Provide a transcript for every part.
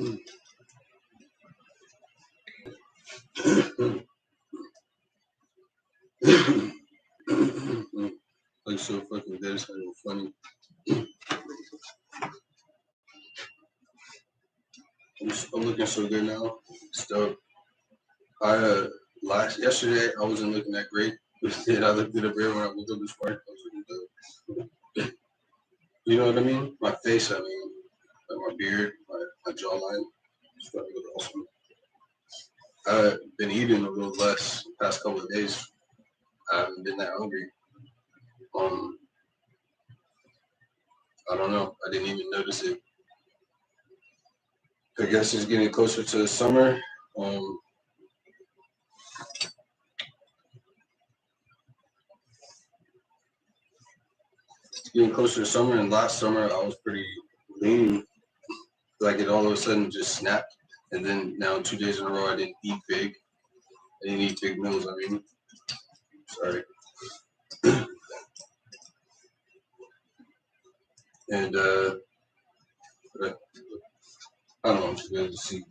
Like so fucking good, it's not even funny. I'm looking so good now. Still, yesterday I wasn't looking that great. Then I looked at the mirror when I woke up this morning. I was looking good. You know what I mean? My face, I mean, like my beard, my jawline. It's starting to look awesome. I've been eating a little less the past couple of days. I haven't been that hungry. Um, I don't know. I didn't even notice it. I guess it's getting closer to the summer. Um, it's getting closer to summer, and last summer I was pretty lean. Like it all of a sudden just snapped, and then now 2 days in a row I didn't eat big. I didn't eat big meals. I mean, sorry. And I don't know. It's good to see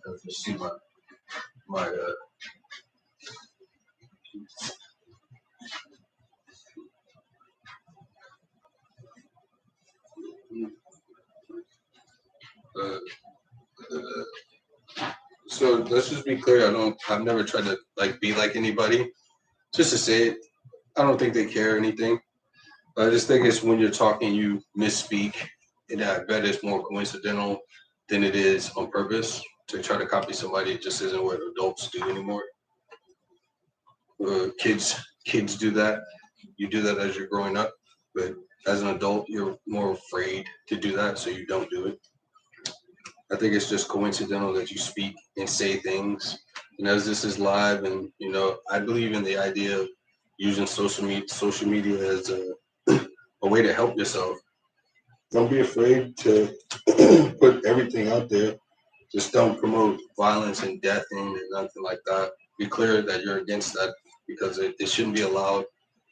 my uh, uh, so let's just be clear. I've never tried to like be like anybody. Just to say it, I don't think they care or anything. I just think it's when you're talking, you misspeak, and I bet it's more coincidental than it is on purpose. To try to copy somebody, it just isn't what adults do anymore. Kids do that. You do that as you're growing up, but as an adult, you're more afraid to do that, so you don't do it. I think it's just coincidental that you speak and say things. And as this is live, and I believe in the idea of using social media as a way to help yourself. Don't be afraid to put everything out there. Just don't promote violence and death and nothing like that. Be clear that you're against that because it shouldn't be allowed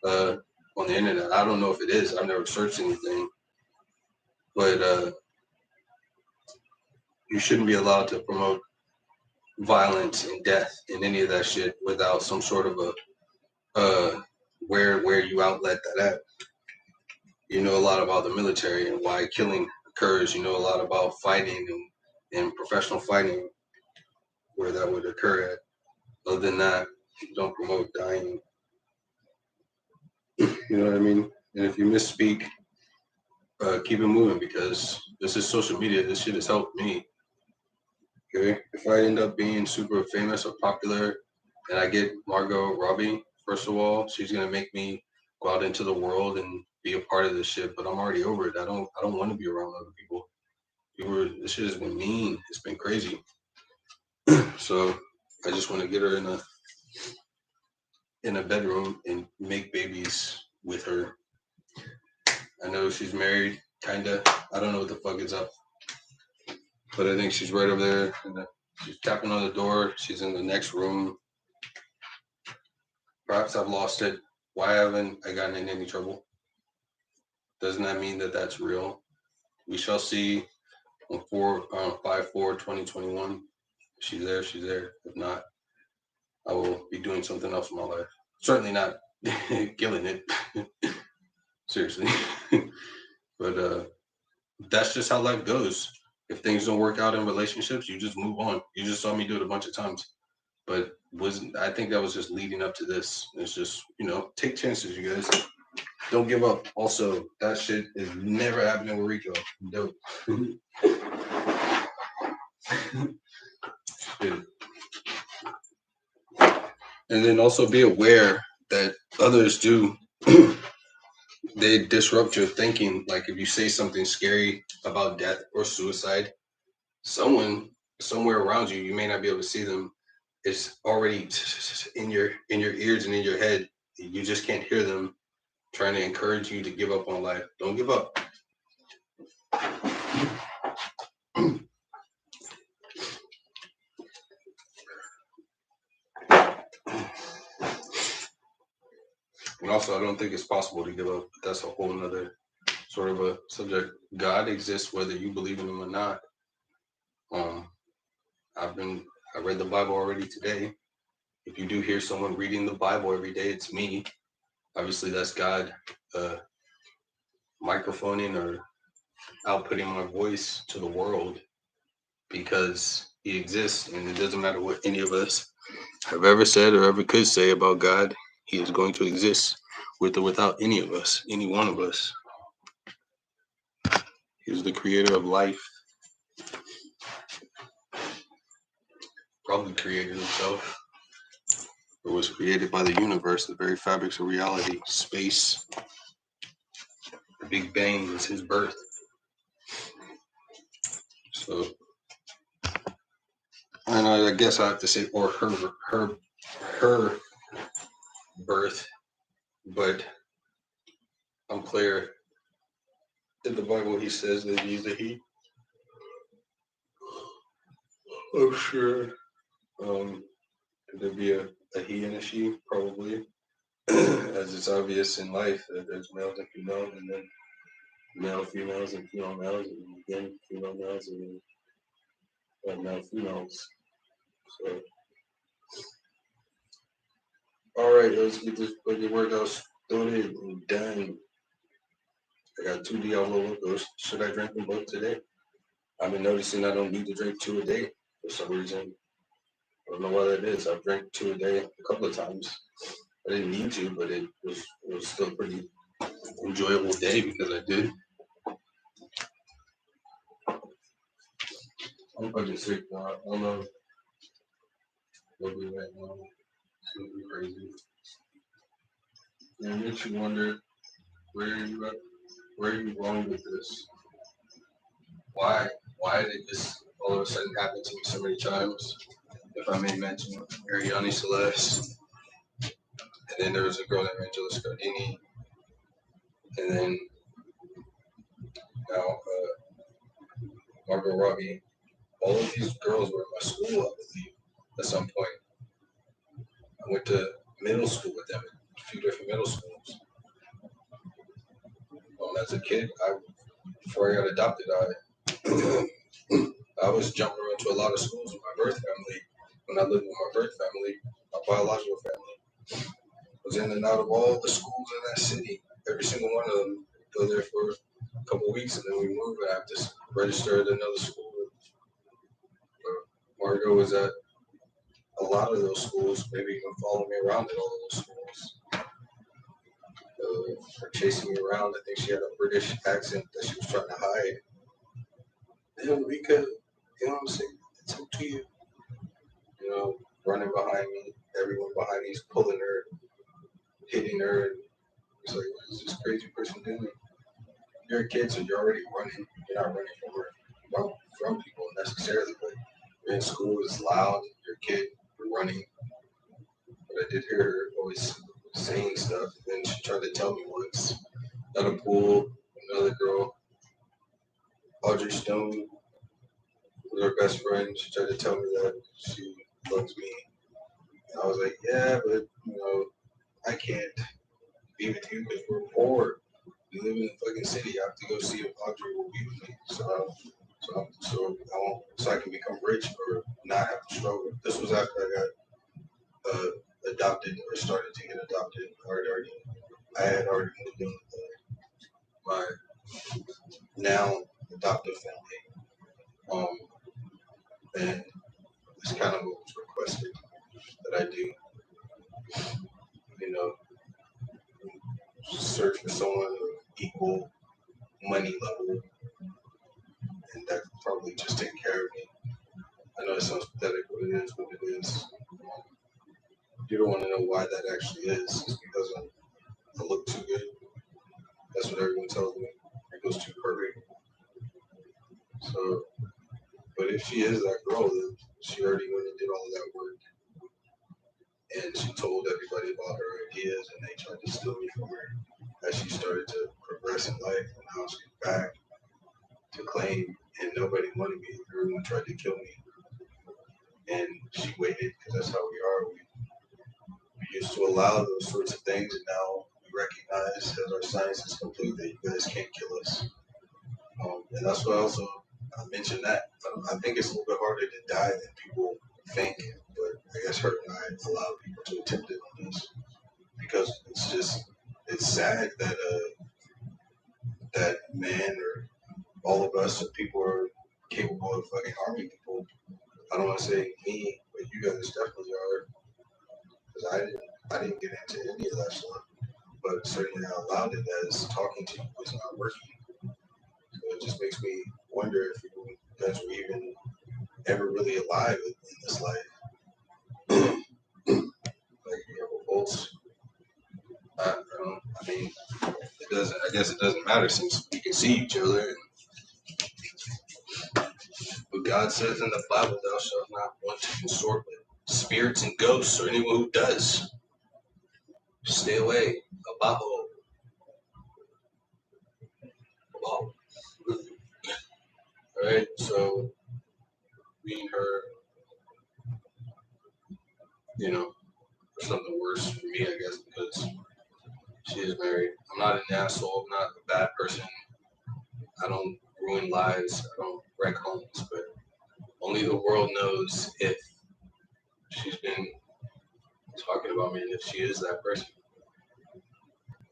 uh, on the internet. I don't know if it is. I've never searched anything, but you shouldn't be allowed to promote violence and death and any of that shit without some sort of a where you outlet that at. You know a lot about the military and why killing occurs. You know a lot about fighting and professional fighting where that would occur at. Other than that, don't promote dying. You know what I mean? And if you misspeak, keep it moving because this is social media. This shit has helped me. Okay, if I end up being super famous or popular, and I get Margot Robbie, first of all, she's gonna make me go out into the world and be a part of this shit. But I'm already over it. I don't want to be around other people. This shit has been mean. It's been crazy. So I just want to get her in a bedroom and make babies with her. I know she's married, kinda. I don't know what the fuck is up, but I think she's right over there. And she's tapping on the door. She's in the next room. Perhaps I've lost it. Why haven't I gotten in any trouble? Doesn't that mean that that's real? We shall see on 5/4/2021. If she's there, she's there. If not, I will be doing something else in my life. Certainly not killing it. Seriously. But that's just how life goes. If things don't work out in relationships, you just move on. You just saw me do it a bunch of times. But I think that was just leading up to this. It's just, take chances, you guys. Don't give up. Also, that shit is never happening with Rico. Dope. And then also be aware that others do they disrupt your thinking. Like if you say something scary about death or suicide, someone somewhere around you, you may not be able to see them, is already in your ears and in your head. You just can't hear them trying to encourage you to give up on life. Don't give up. And also, I don't think it's possible to give up. That's a whole nother sort of a subject. God exists whether you believe in him or not. I read the Bible already today. If you do hear someone reading the Bible every day, it's me. Obviously, that's God microphoning or outputting my voice to the world because He exists, and it doesn't matter what any of us have ever said or ever could say about God. He is going to exist with or without any of us, any one of us. He is the creator of life. Probably created himself, or was created by the universe, the very fabrics of reality, space. The Big Bang was his birth. So, and I guess I have to say, or her birth, but I'm clear. In the Bible, he says that he's a he. I'm sure. Could there be a he and a she? Probably. As it's obvious in life that there's males and females, and then male females and female males, and again female males and then male females. So, all right, let's get this fucking workout started and done. I got 2 Diablo logos. Should I drink them both today? I've been noticing I don't need to drink 2 a day for some reason. I don't know why that is. I've drank 2 a day a couple of times. I didn't need to, but it was still a pretty enjoyable day because I did. I'm fucking sick, though. I don't know what we right now. It's gonna be crazy. And it makes you wonder where you at, where you going with this? Why did this all of a sudden happen to me so many times? If I may mention Ariane Celeste, and then there was a girl named Angela Scardini, and then now Margot Robbie. All of these girls were in my school, I believe, at some point. I went to middle school with them at a few different middle schools. As a kid, before I got adopted, I was jumping around to a lot of schools with my birth family. When I lived with my birth family, my biological family, was in and out of all the schools in that city. Every single one of them. Go there for a couple of weeks, and then we moved. And I have to register at another school. Margot was at a lot of those schools, maybe even following me around at all of those schools. Or chasing me around. I think she had a British accent that she was trying to hide. And because, you know what I'm saying? It's up to you. You know, running behind me, everyone behind me is pulling her, hitting her. And it's like, what is this crazy person doing? You're a kid, so you're already running. You're not running from people necessarily, but you're in school, it's loud, you're a kid, you're running. But I did hear her always saying stuff, and she tried to tell me once at a pool, another girl, Audrey Stone, was her best friend. She tried to tell me that she loves me. And I was like, yeah, but I can't be with you because we're poor. We live in a fucking city. I have to go see if Audrey will be with me. So I can become rich or not have to struggle. This was after I got adopted or started to get adopted. I had already moved in with my now adoptive family. And it's kind of what was requested that I do. You know, search for someone of equal money level, and that probably just take care of me. I know it sounds pathetic, but it is what it is. You don't want to know why that actually is. It's because I look too good. That's what everyone tells me. It goes too perfect. So, but if she is that girl, then she already went and did all of that work. And she told everybody about her ideas, and they tried to steal me from her as she started to progress in life. And now she's back to claim, and nobody wanted me. Everyone tried to kill me. And she waited because that's how we are. We used to allow those sorts of things, and now we recognize that our science is complete that you guys can't kill us. And that's what mentioned that. I think it's a little bit harder to die than people think, but I guess her and I allow people to attempt it on us because it's sad that that man or all of us or people are capable of fucking harming people. I don't want to say me, but you guys definitely are because I didn't get into any of that stuff, but certainly I allowed it as talking to you was not working. So it just makes me wonder if you guys were even ever really alive in this life. Like you have a pulse. I mean, it doesn't. I guess it doesn't matter since we can see each other. But God says in the Bible, "Thou shalt not want to consort with spirits and ghosts, or anyone who does. Stay away." Abajo, abajo. All right. So me and her, you know, something worse for me, I guess, because she is married. I'm not an asshole. I'm not a bad person. I don't ruin lives. I don't wreck homes. But only the world knows if she's been talking about me and if she is that person.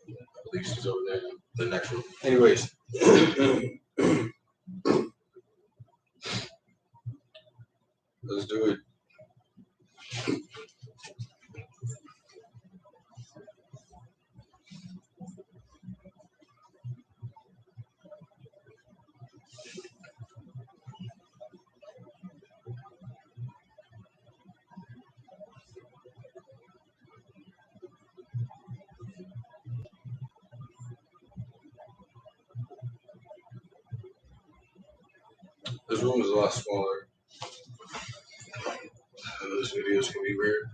I believe she's over there in the next room. Anyways, let's do it. This room is a lot smaller. Those videos can be weird.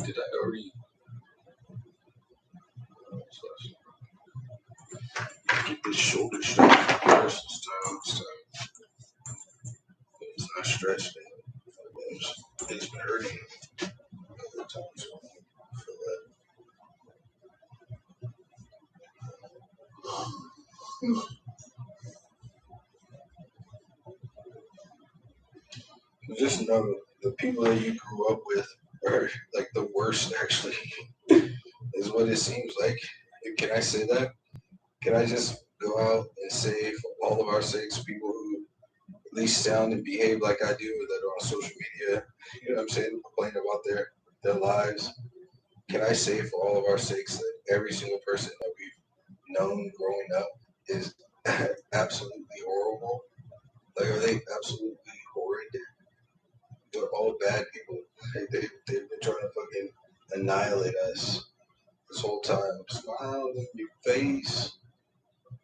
Did I already? Get this shoulder stretched first this time. It's not stretched. It's been hurting. Other times, so I feel that. Just know the people that you grew up with are like the worst, actually, is what it seems like. Can I say that? Can I just go out and say, for all of our sakes, people who at least sound and behave like I do that are on social media, you know what I'm saying, complain about their lives? Can I say, for all of our sakes, that every single person that we've known growing up is absolutely horrible? Like, are they absolutely horrid? They're all bad people. They've been trying to fucking annihilate us this whole time. Smile in your face.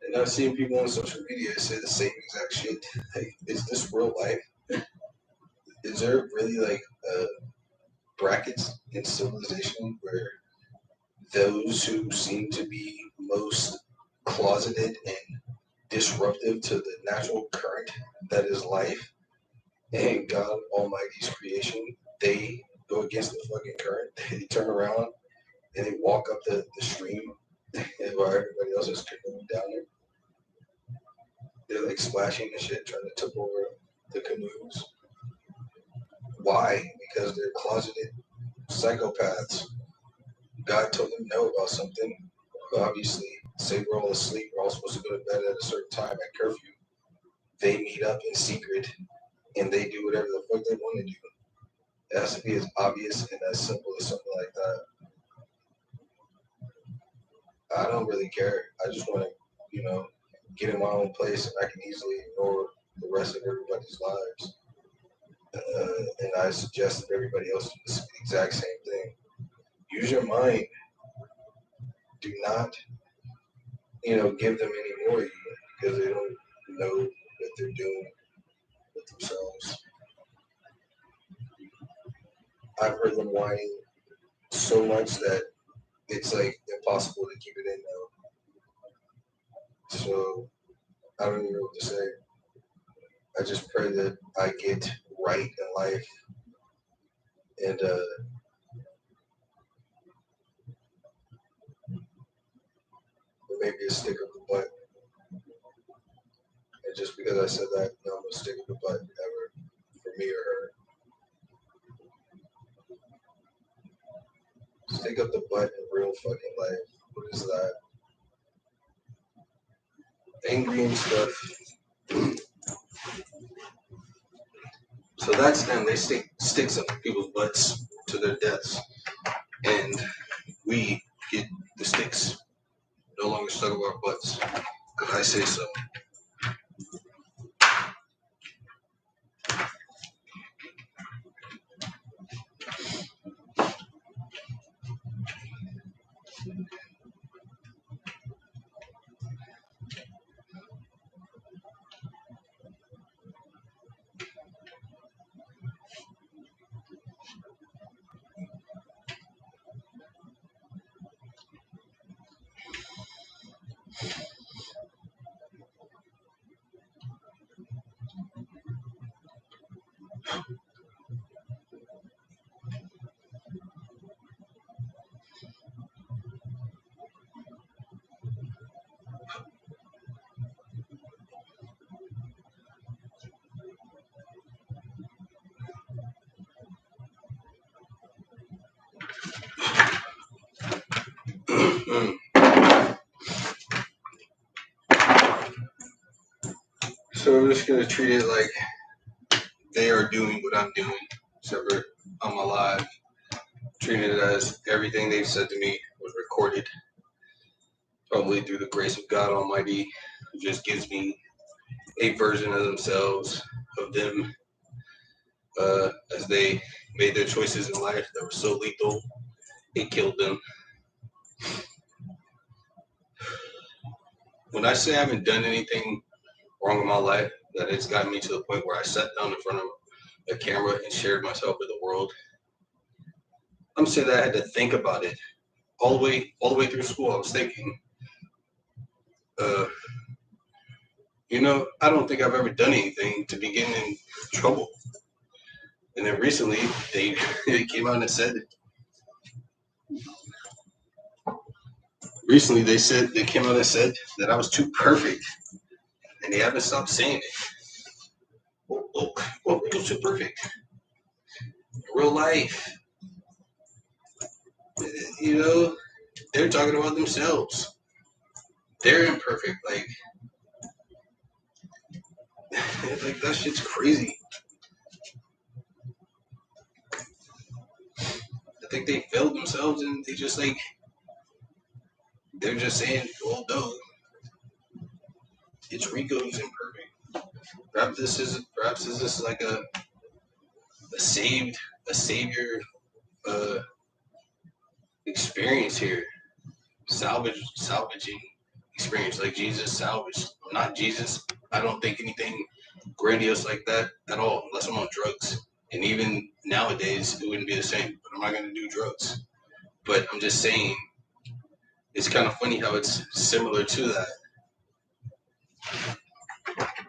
And I've seen people on social media say the same exact shit. Like, is this real life? Is there really like brackets in civilization where those who seem to be most closeted and disruptive to the natural current that is life and God Almighty's creation, they go against the fucking current. They turn around and they walk up the stream while everybody else is canoeing down there. They're like splashing and shit, trying to tip over the canoes. Why? Because they're closeted psychopaths. God told them no about something. Obviously, say we're all asleep, we're all supposed to go to bed at a certain time at curfew. They meet up in secret and they do whatever the fuck they want to do. It has to be as obvious and as simple as something like that. I don't really care. I just want to, get in my own place and I can easily ignore the rest of everybody's lives. And I suggest that everybody else do the exact same thing. Use your mind. Do not, give them any more because they don't know what they're doing with themselves. I've heard them whining so much that it's like impossible to keep it in now. So I don't even know what to say. I just pray that I get right in life and or maybe a stick up the butt. And just because I said that, no stick up the butt ever for me or her. Stick up the butt in real fucking life. What is that? Angry and stuff. So that's them. They stick sticks up people's butts to their deaths. And we get the sticks no longer stuck up our butts. Because I say so. So I'm just gonna treat it like they are doing what I'm doing, except for I'm alive. Treating it as everything they've said to me was recorded, probably through the grace of God Almighty, who just gives me a version of themselves, of them, as they made their choices in life that were so lethal, it killed them. When I say I haven't done anything wrong in my life, that it's gotten me to the point where I sat down in front of a camera and shared myself with the world, I'm saying that I had to think about it all the way through school. I was thinking, I don't think I've ever done anything to be getting in trouble. And then recently, they came out and said, they came out and said that I was too perfect, and they haven't stopped saying it. Well, who's too perfect? Real life, they're talking about themselves. They're imperfect, like that shit's crazy. I think they failed themselves, and they're just saying, well, no, it's Rico who's imperfect. Perhaps this is like a savior experience here, salvaging experience, like Jesus salvaged. I'm not Jesus. I don't think anything grandiose like that at all, unless I'm on drugs. And even nowadays, it wouldn't be the same. But I'm not going to do drugs. But I'm just saying, it's kind of funny how it's similar to that.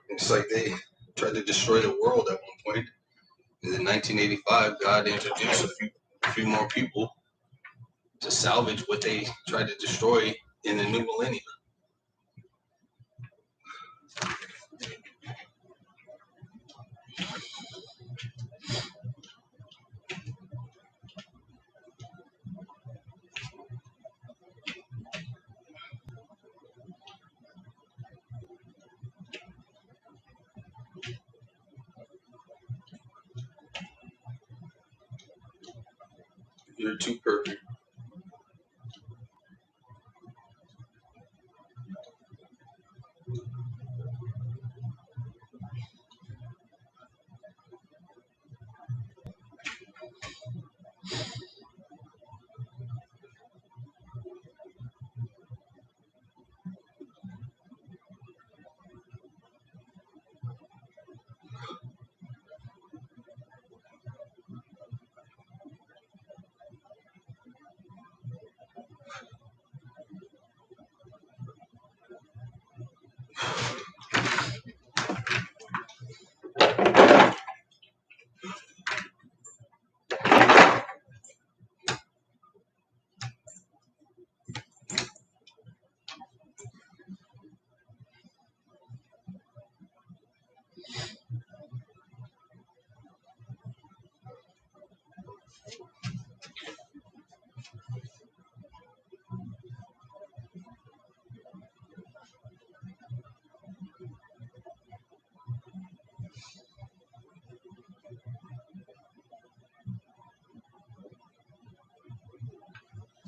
It's like they tried to destroy the world at one point. And in 1985, God introduced a few more people to salvage what they tried to destroy in the new millennium. You're too perfect.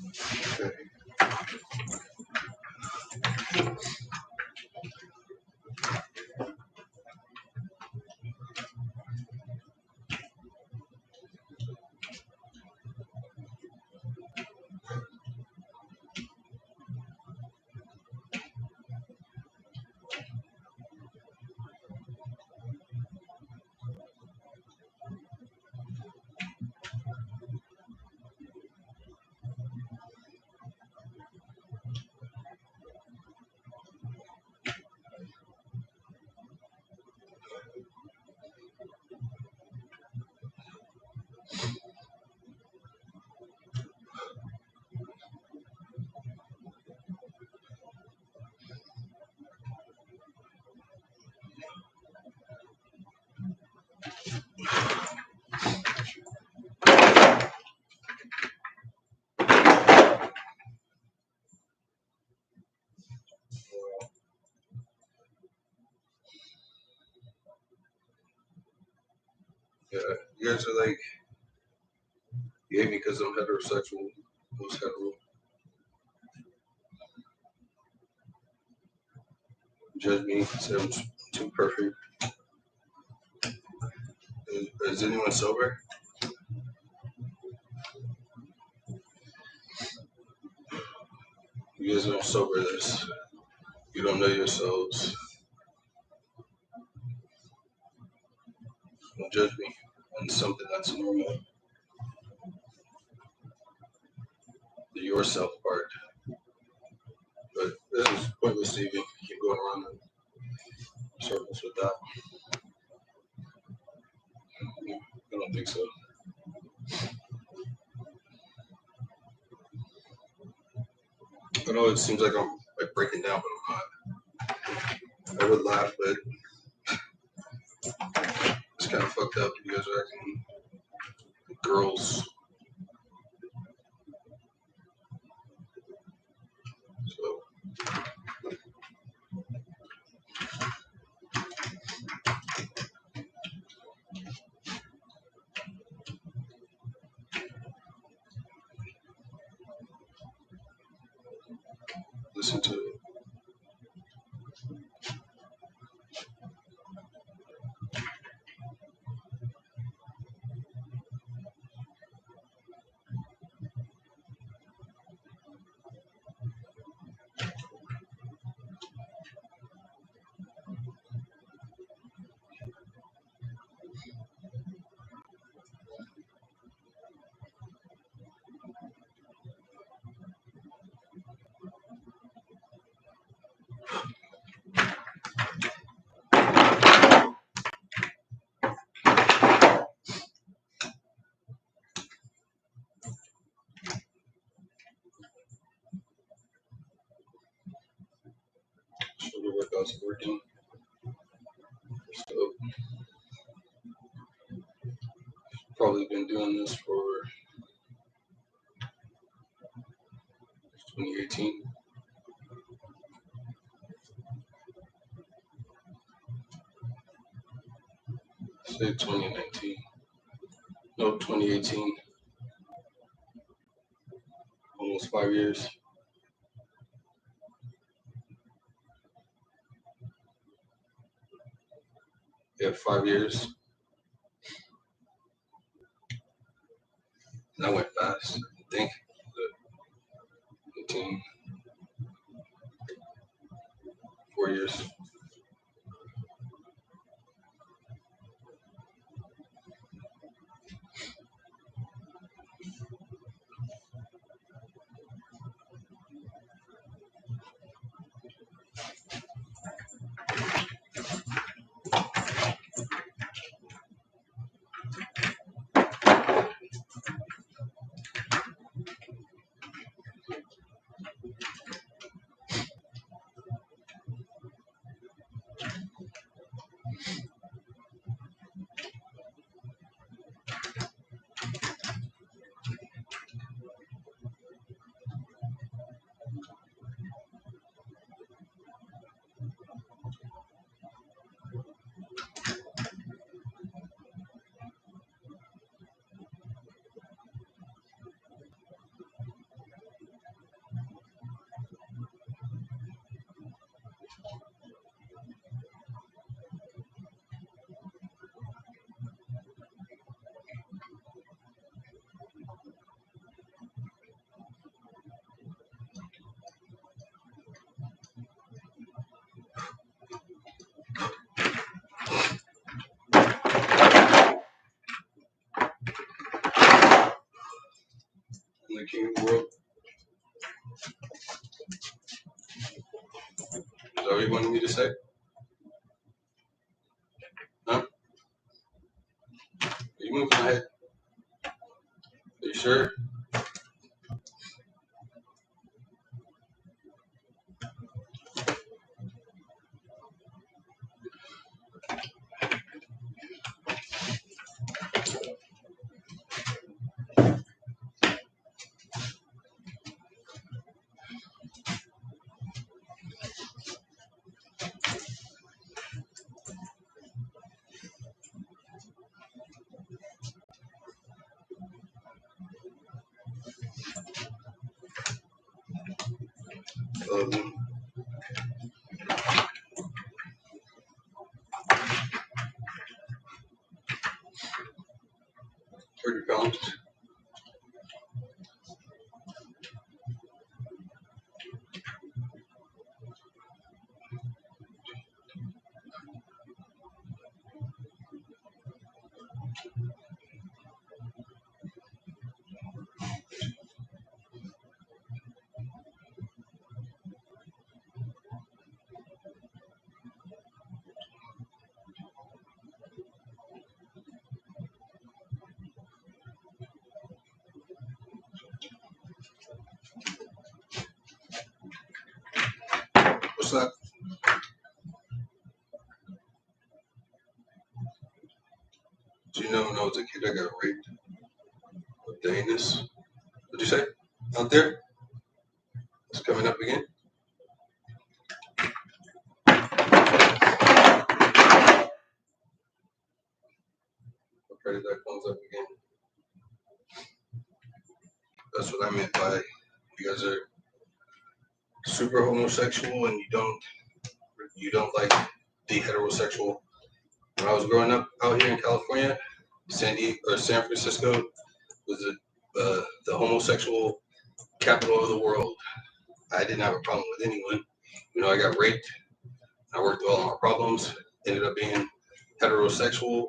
Okay. Yeah, you guys are like, you hate me because I'm heterosexual. Most hetero. Judge me, say I'm too perfect. Is anyone sober? You guys don't sober this. You don't know yourselves. Don't judge me on something that's normal. The yourself part. But this is pointless to even keep going around in circles with that. I don't think so. I know it seems like I'm like breaking down, but I'm not. I would laugh, but it's kind of fucked up. You guys are acting like girls. So listen to it. Shoulder workouts working. So probably been doing this for 2018. Say 2019. No, 2018. Almost 5 years. Yeah, 5 years. And that went fast. I think. 18, 4 years. the king of the world. Is that what you wanted me to say? Huh? Are you moving my head? Are you sure? Um, 30 pounds. What's that? Do you know when I was a kid I got raped with the anus? What'd you say? Out there? It's coming up again? I pray that comes up again. That's what I meant by you guys are super homosexual and you don't like the heterosexual. When I was growing up out here in California, San Francisco was the homosexual capital of the world. I didn't have a problem with anyone. You know, I got raped. I worked through all my problems. Ended up being heterosexual,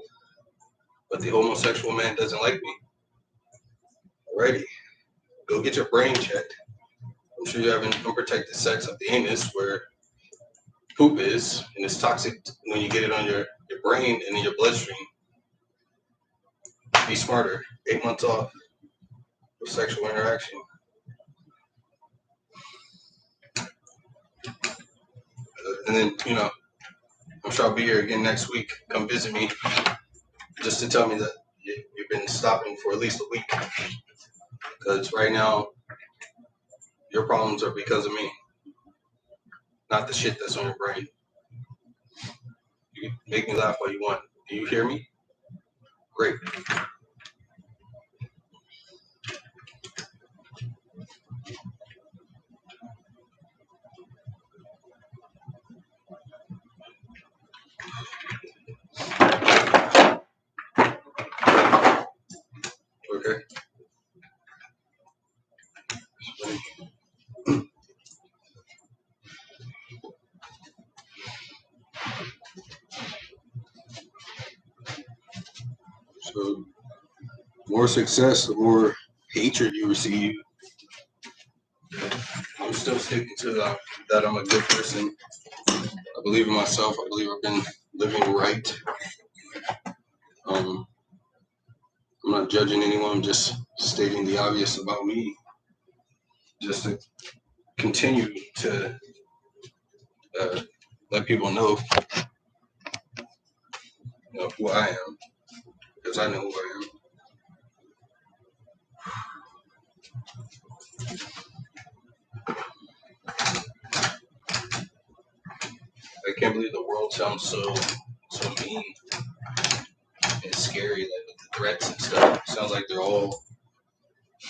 but the homosexual man doesn't like me. Alrighty, go get your brain checked. I'm sure you have an unprotected sex of the anus where poop is, and it's toxic when you get it on your brain and in your bloodstream. Be smarter. 8 months off for sexual interaction. And then, you know, I'm sure I'll be here again next week. Come visit me just to tell me that you've been stopping for at least a week. Because right now, your problems are because of me, not the shit that's on your brain. You can make me laugh all you want. Do you hear me? Great. Okay. So, more success, the more hatred you receive. I'm still sticking to that I'm a good person. I believe in myself. I believe I've been living right. I'm not judging anyone. I'm just stating the obvious about me. Just to continue to let people know, who I am, because I know who I am. I can't believe the world sounds so mean and scary, like with the threats and stuff. It sounds like they're all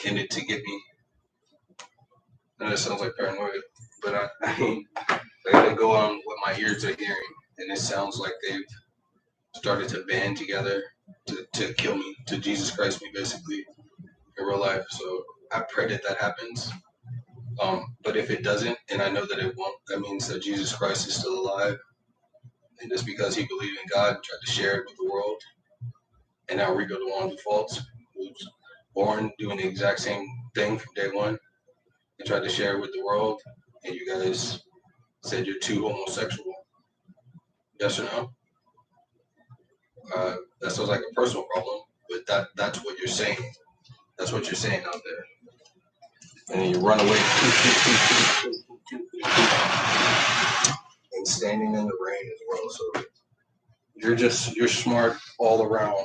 in it to get me. And it sounds like paranoia. But I mean, I gotta go on what my ears are hearing, and it sounds like they've started to band together to kill me, to Jesus Christ me, basically, in real life. So I pray that happens. But if it doesn't, and I know that it won't, that means that Jesus Christ is still alive. And just because he believed in God and tried to share it with the world, and now Rico the one who faults, who's born doing the exact same thing from day one and tried to share it with the world, and you guys said you're too homosexual? Yes or no? That sounds like a personal problem, but that's what you're saying. That's what you're saying out there. And then you run away and standing in the rain as well. So you're smart all around.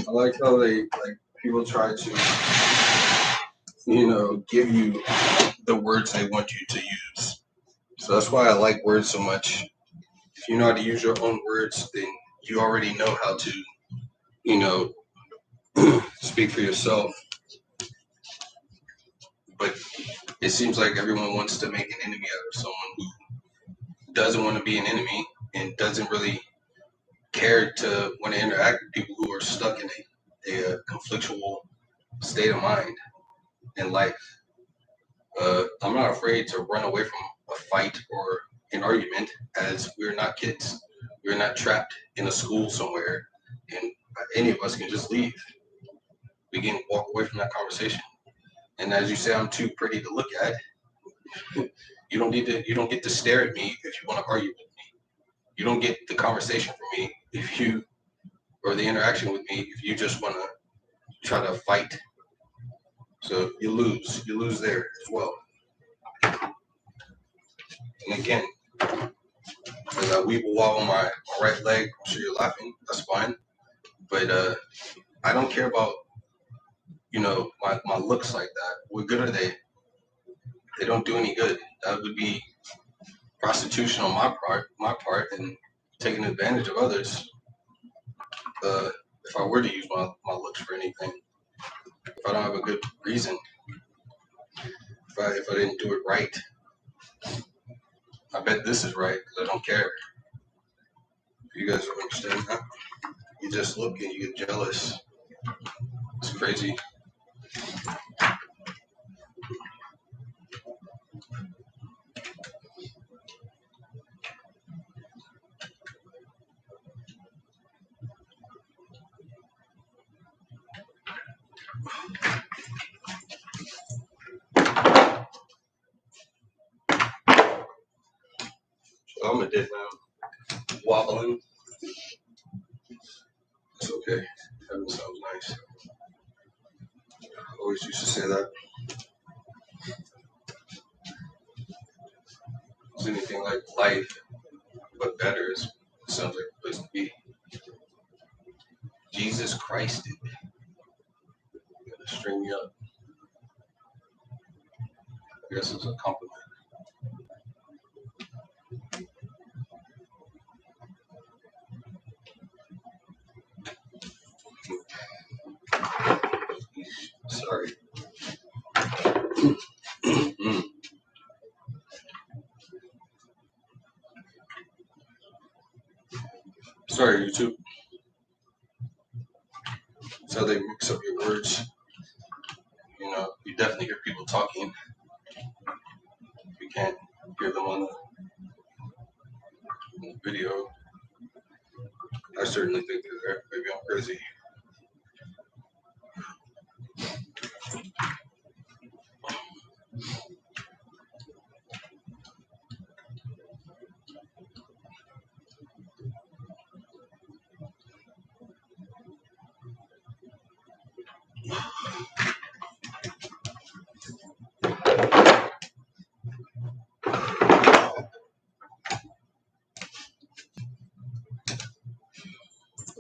I like how people try to, give you the words they want you to use. So that's why I like words so much. If you know how to use your own words, then you already know how to, speak for yourself. But it seems like everyone wants to make an enemy out of someone who doesn't want to be an enemy and doesn't really care to want to interact with people who are stuck in a conflictual state of mind in life. I'm not afraid to run away from a fight or an argument, as we're not kids. We're not trapped in a school somewhere, and any of us can just leave. We can walk away from that conversation. And as you say, I'm too pretty to look at. You don't get to stare at me if you want to argue with me. You don't get the conversation from me or the interaction with me if you just want to try to fight. So you lose there as well. And again, as I weeble wobble my right leg, I'm sure you're laughing. That's fine. But I don't care about my looks like that. What good are they? They don't do any good. That would be prostitution on my part, and taking advantage of others. If I were to use my looks for anything, if I don't have a good reason, if I didn't do it right, I bet this is right because I don't care. You guys don't understand that? You just look and you get jealous. It's crazy. So I'm a dead man, wobbling. It's okay. Heaven sounds nice. I always used to say that. It's anything like life, but better it sounds like a place to be. Jesus Christ did. You gotta string me up. I guess it's a compliment. Sorry. Sorry, YouTube. That's how they mix up your words. You definitely hear people talking. You can't hear them on the video. I certainly think they're there. Maybe I'm crazy.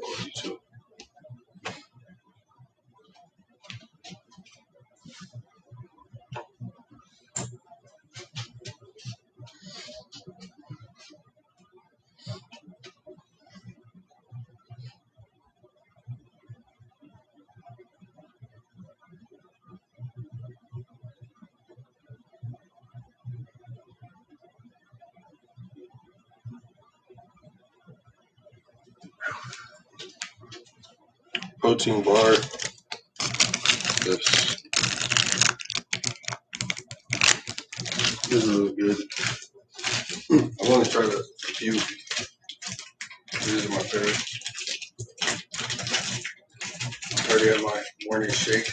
YouTube. Protein bar. This is really good. I want to try a few. These are my favorite. I already have my morning shake.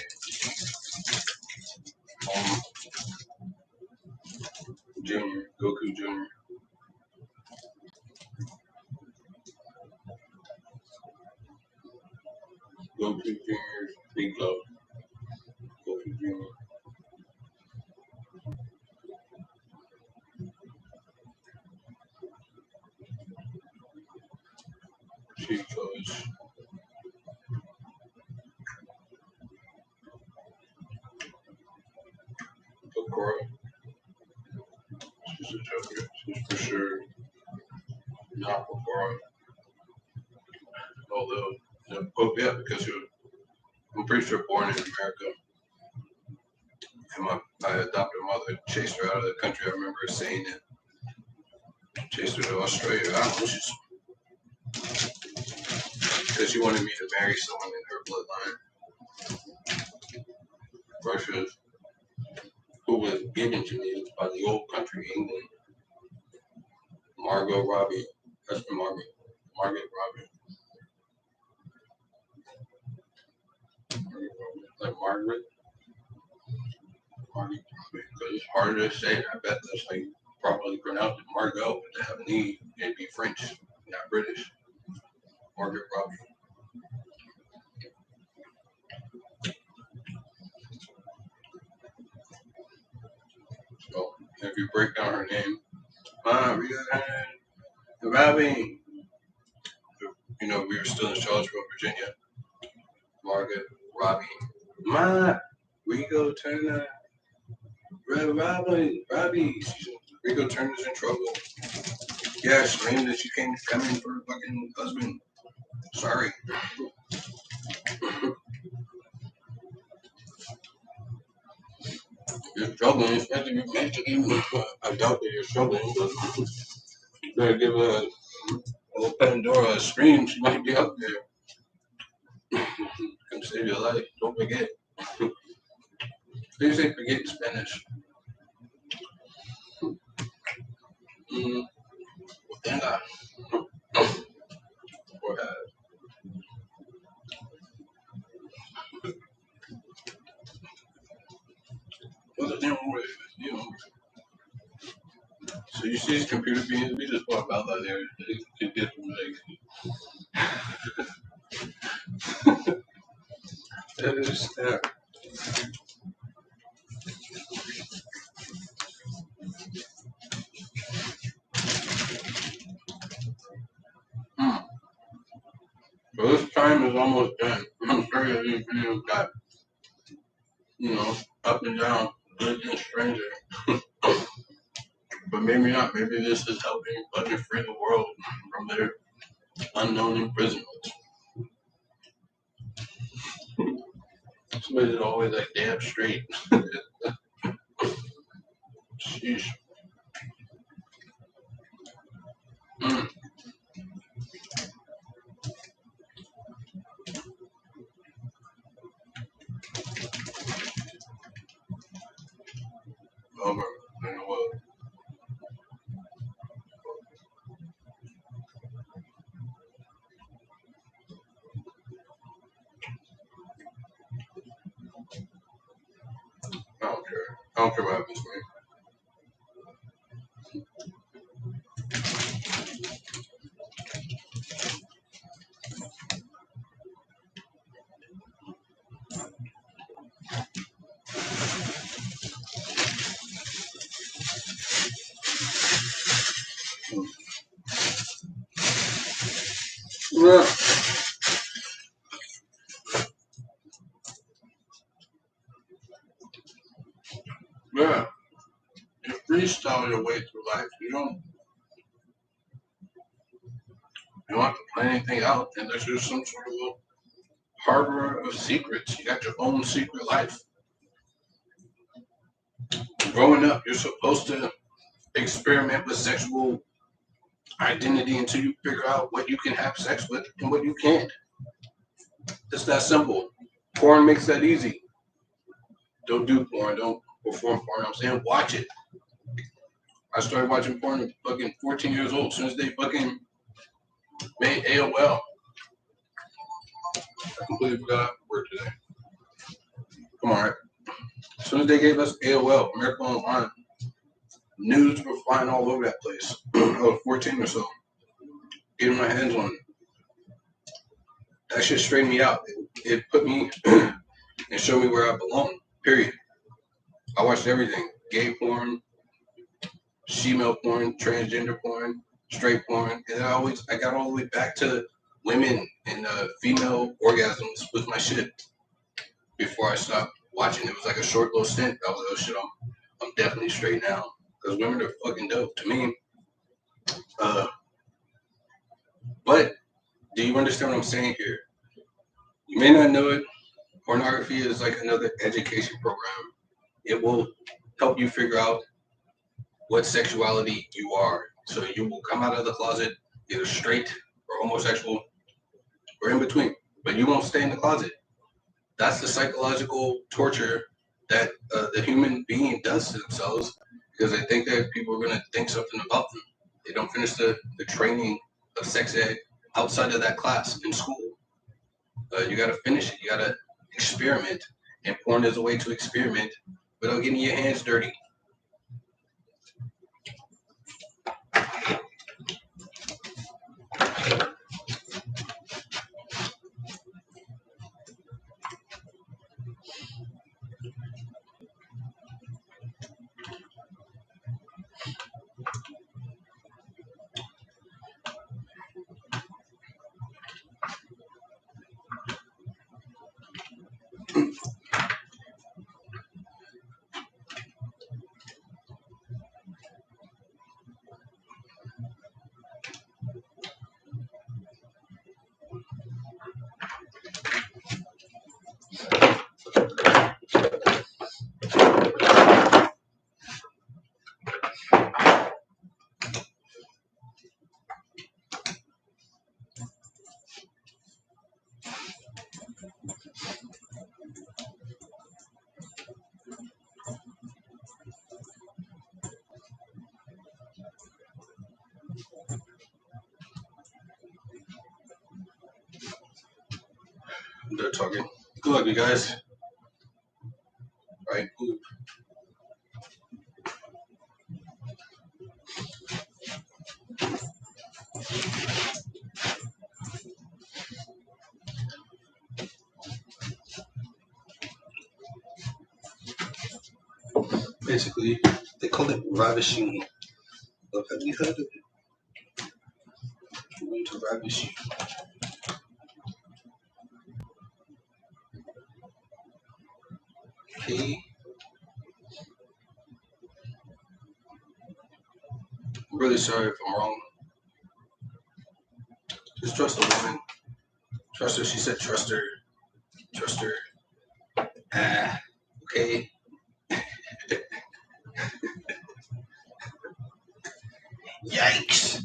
Junior, Goku Junior. Goku Junior, Big Love. Goku Junior. She goes. Kokoro. She's a joker. She's for sure not Kokoro. Although, yeah, because she was, I'm pretty sure born in America. And my adopted mother chased her out of the country. I remember her saying it. Chased her to Australia. I don't know. She's because she wanted me to marry someone in her bloodline. Russia, who was given to me by the old country, England. Margot Robbie. That's Margaret. Margaret Robbie. Like Margaret. Margaret Robbie. Because it's harder to say. I bet that's like properly pronounced it Margot, but to have an E, it'd be French, not British. Margaret Robbie. So if you break down her name, Robbie. You know, we were still in Charlottesville, Virginia. Margaret Robbie. Ma, Rico Turner. Robbie. Rico Turner's in trouble. Yeah, screamed that she came coming for her fucking husband. Sorry. You're struggling, especially if you're Mexican. I doubt that you're struggling, but you better give a little Pandora a scream. She might be up there. Come save your life. Don't forget. They say forget in Spanish. Mm, tenga. Or you know. So you see these computer beings, we just walk out there. They get them like that is Hmm. So this time is almost done. I'm sure that these videos got, up and down, good and stranger. But maybe not. Maybe this is helping fucking free the world from their unknown imprisonment. Somebody's always like damn straight. Sheesh. Mm. Over. You know what? I don't care. I don't care what happens to me. Yeah. Yeah. You freestyle your way through life. You don't have to plan anything out unless you're some sort of a harborer of secrets. You got your own secret life. Growing up, you're supposed to experiment with sexual identity until you figure out what you can have sex with and what you can't. It's that simple. Porn makes that easy. Don't do porn. Don't perform porn. I'm saying watch it. I started watching porn at fucking 14 years old. As soon as they fucking made AOL, I completely forgot how to work today. Come on, right? As soon as they gave us AOL, American Online, news were flying all over that place. I was 14 or so, getting my hands on it. That shit straightened me out. It put me and showed me where I belong. Period. I watched everything: gay porn, female porn, transgender porn, straight porn, and I got all the way back to women and female orgasms with my shit before I stopped watching. It was like a short little stint. I was like, oh shit, I'm definitely straight now because women are fucking dope to me. But do you understand what I'm saying here? You may not know it. Pornography is like another education program. It will help you figure out what sexuality you are. So you will come out of the closet either straight or homosexual or in between, but you won't stay in the closet. That's the psychological torture that the human being does to themselves because they think that people are going to think something about them. They don't finish the training of sex ed outside of that class in school. You got to finish it. You got to experiment. And porn is a way to experiment without getting your hands dirty. They're talking. Good luck, you guys. All right, move. Basically, they call it ravishing. Look, have you heard of it? I'm going to ravish you. Okay. I'm really sorry if I'm wrong. Just trust a woman. Trust her. She said trust her. Trust her. Okay. Yikes.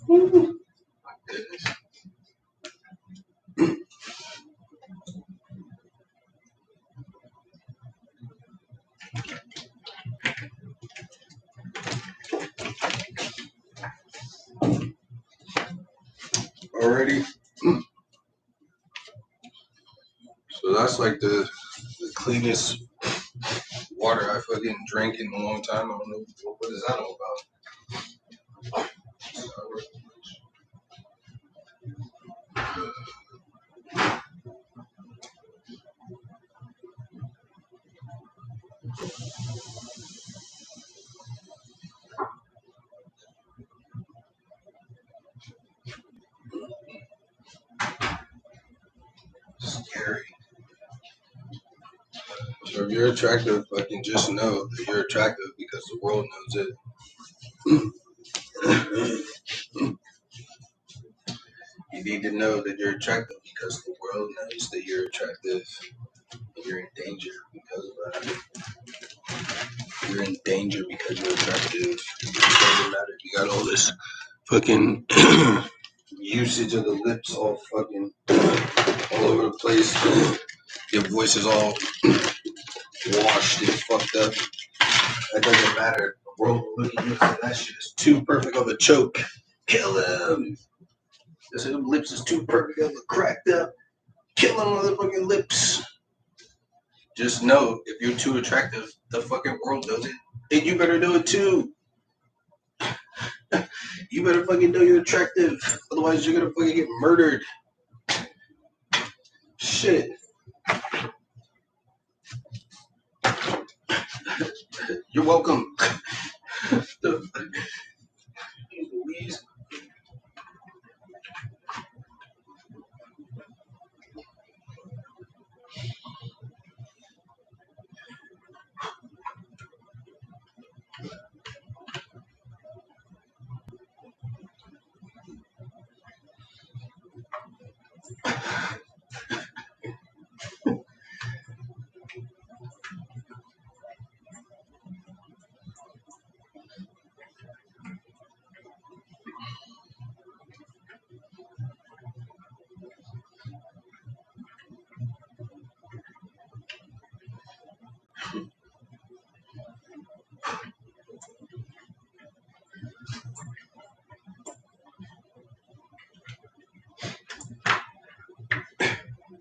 Woo. My goodness. Already. So that's like the cleanest water I fucking drank in a long time. I don't know what is that all about. Scary. So if you're attractive, fucking just know that you're attractive because the world knows it. You need to know that you're attractive because the world knows that you're attractive. And you're in danger because of that. You're in danger because you're attractive. It doesn't matter if you got all this fucking usage of the lips all fucking all over the place. Your voice is all washed and fucked up. That doesn't matter. Bro, look at this. That shit is too perfect of a choke. Kill him. This lips is too perfect of a cracked up. Kill him, motherfucking lips. Just know, if you're too attractive, the fucking world does it. And you better do it too. You better fucking know you're attractive. Otherwise, you're gonna fucking get murdered. Shit. You're welcome. Louise.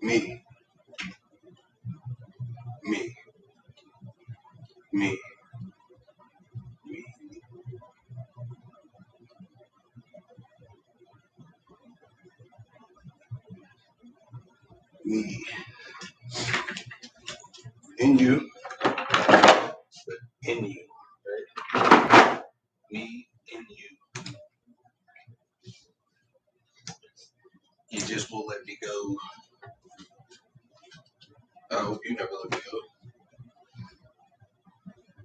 Me. Me. Me. Me. Me. In you. But in you. Right? Me in you. You just won't let me go. I hope you never let me go.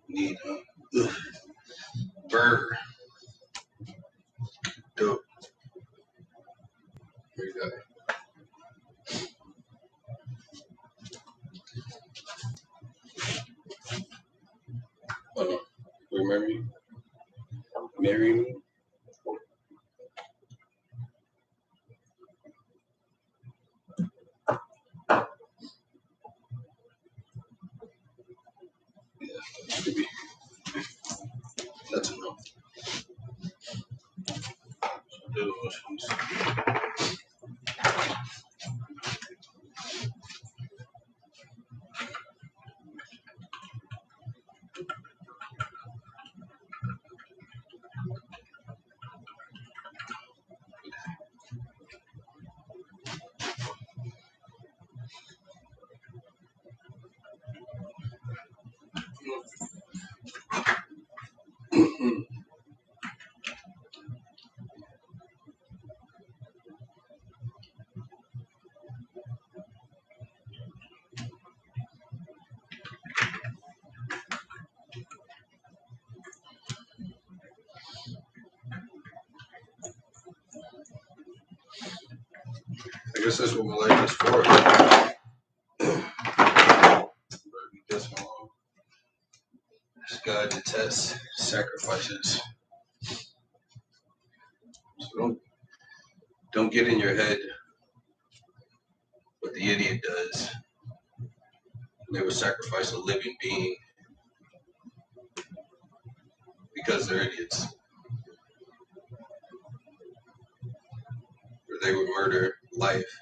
Need Burr. Dope. Here you go. Hold on. Remember me? Marry me? Yeah, could be. That's enough. Do emotions. I guess that's what my life is for. That's all. God detests sacrifices. So don't get in your head what the idiot does. They would sacrifice a living being because they're idiots. Or they would murder life.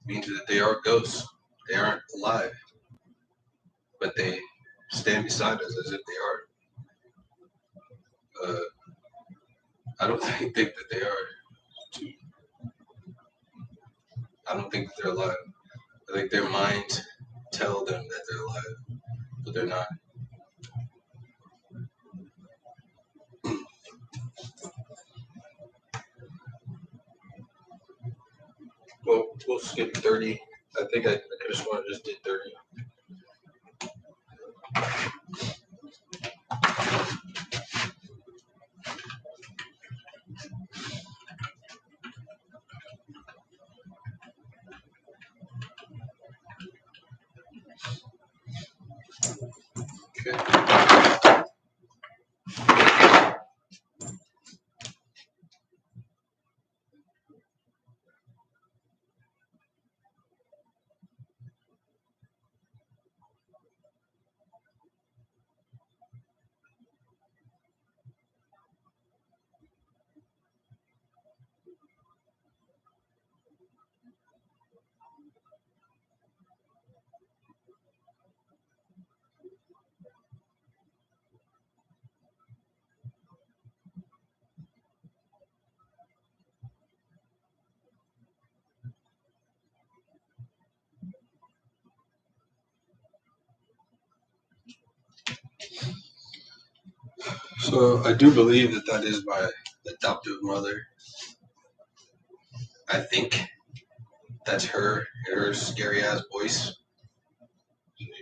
It means that they are ghosts. They aren't alive. But they stand beside us as if they are. I don't think that they are. I don't think that they're alive. I think their minds tell them that they're alive, but they're not. Well, we'll skip 30. I think I just want to just did 30. Okay. So I do believe that that is my adoptive mother. I think that's her scary ass voice.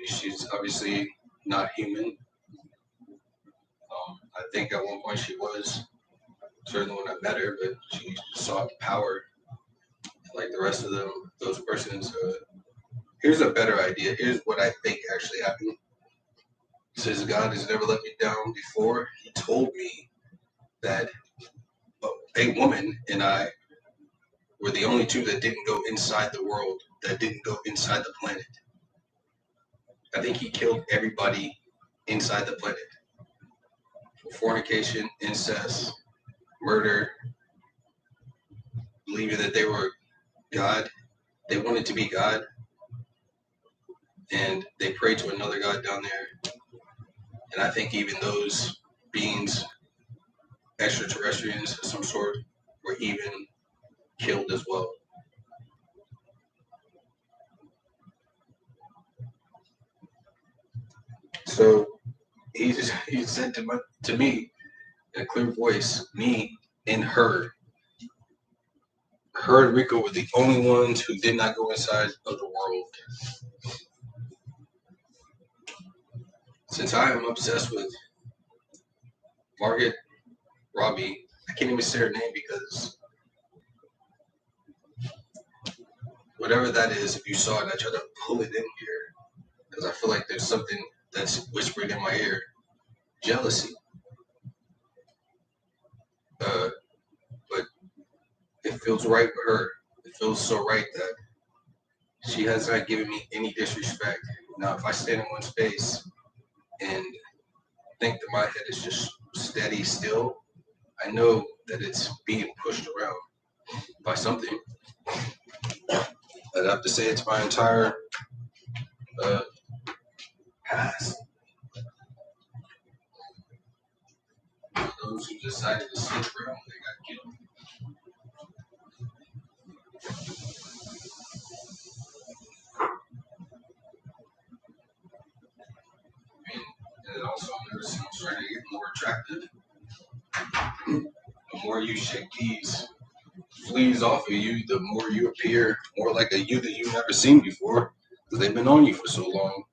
She's obviously not human. I think at one point she was, certainly when I met her, but she sought power like the rest of them, those persons. Here's a better idea. Here's what I think actually happened. Since God has never let me down before, He told me that a woman and I were the only two that didn't go inside the world, that didn't go inside the planet. I think He killed everybody inside the planet for fornication, incest, murder, believing that they were God. They wanted to be God, and they prayed to another God down there. And I think even those beings, extraterrestrials of some sort, were even killed as well. So he said to me in a clear voice, me and her and Rico were the only ones who did not go inside of the world. Since I am obsessed with Margaret Robbie, I can't even say her name because whatever that is, if you saw it, I try to pull it in here because I feel like there's something that's whispering in my ear. Jealousy. But it feels right with her. It feels so right that she has not given me any disrespect. Now, if I stand in one space and think that my head is just steady still, I know that it's being pushed around by something. I'd have to say it's my entire past. Those who decided to sit around, they got killed. And also, I'm noticing I'm starting to get more attractive. The more you shake these fleas off of you, the more you appear more like a you that you've never seen before because they've been on you for so long.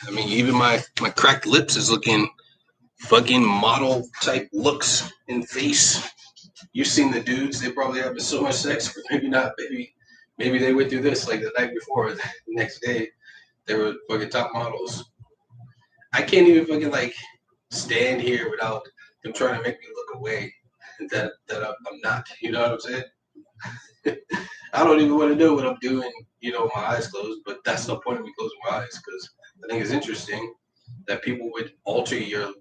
I mean, even my cracked lips is looking fucking model type looks in face. You've seen the dudes, they probably having so much sex, but maybe not. Maybe they went through this like the night before, or the next day. They were fucking top models. I can't even fucking like stand here without them trying to make me look away. That I'm not. You know what I'm saying? I don't even want to know what I'm doing, my eyes closed, but that's the point of me closing my eyes because I think it's interesting that people would alter your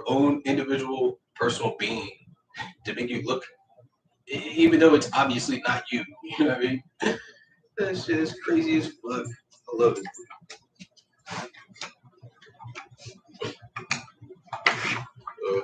own individual personal being to make you look, even though it's obviously not you. You know what I mean? That shit is crazy as fuck. I love it. Uh,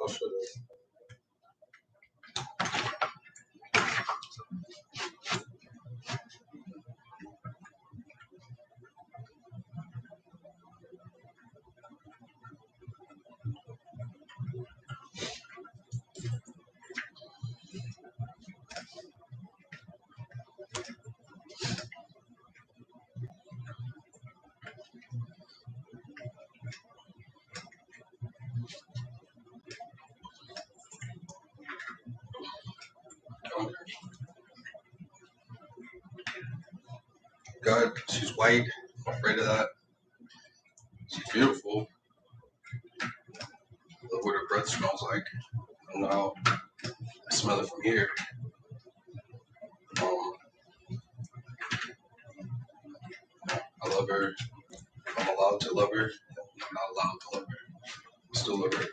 I'll show you. God, she's white. I'm afraid of that. She's beautiful. Look what her breath smells like. I don't know how I smell it from here. Um, I love her. I'm allowed to love her. I'm not allowed to love her. I still love her.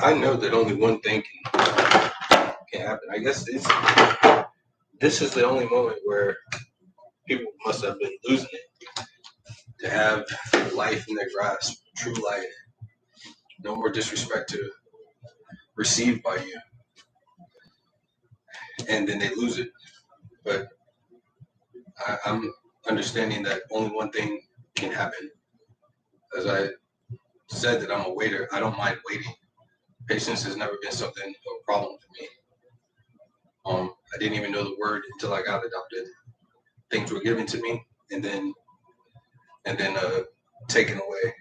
I know that only one thing can happen. I guess this is the only moment where people must have been losing it to have life in their grasp, true life, no more disrespect to received by you, and then they lose it. But I'm understanding that only one thing can happen. As I said, that I'm a waiter. I don't mind waiting. Patience has never been something of a problem for me. I didn't even know the word until I got adopted. Things were given to me, and then taken away.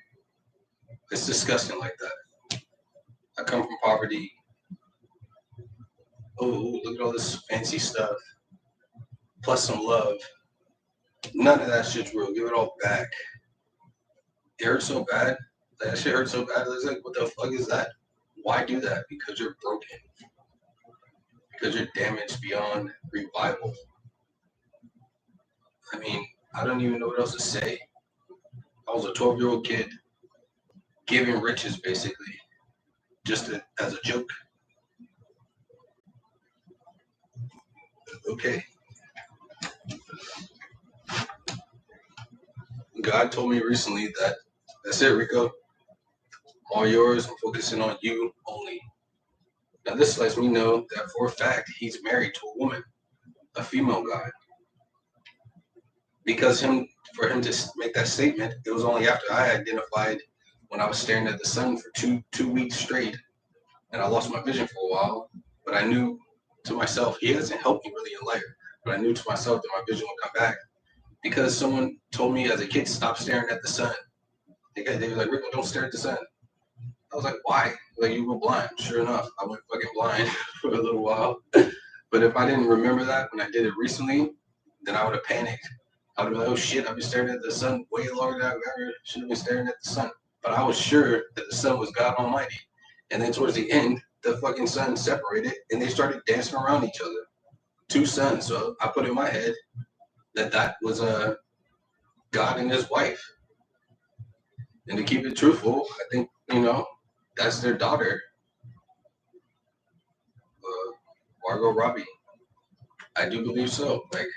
It's disgusting like that. I come from poverty. Oh, look at all this fancy stuff, plus some love. None of that shit's real. Give it all back. It hurts so bad. That shit hurts so bad. It's like, what the fuck is that? Why do that? Because you're broken. Because you're damaged beyond revival. I mean, I don't even know what else to say. I was a 12-year-old kid giving riches, basically, just as a joke. Okay. God told me recently that that's it, Rico. I'm all yours. I'm focusing on you only. Now, this lets me know that for a fact he's married to a woman, a female guy. Because for him to make that statement, it was only after I identified when I was staring at the sun for two weeks straight, and I lost my vision for a while. But I knew to myself, he hasn't helped me really in life. But I knew to myself that my vision would come back because someone told me as a kid, stop staring at the sun. They were like, Rico, don't stare at the sun. I was like, why? Like, you were blind. Sure enough, I went fucking blind for a little while. But if I didn't remember that when I did it recently, then I would have panicked. I would have been like, oh shit, I've been staring at the sun way longer than I ever should have been staring at the sun. But I was sure that the sun was God Almighty. And then towards the end, the fucking sun separated and they started dancing around each other. Two suns. So I put in my head that was God and his wife. And to keep it truthful, I think, that's their daughter, Margot Robbie. I do believe so. Like,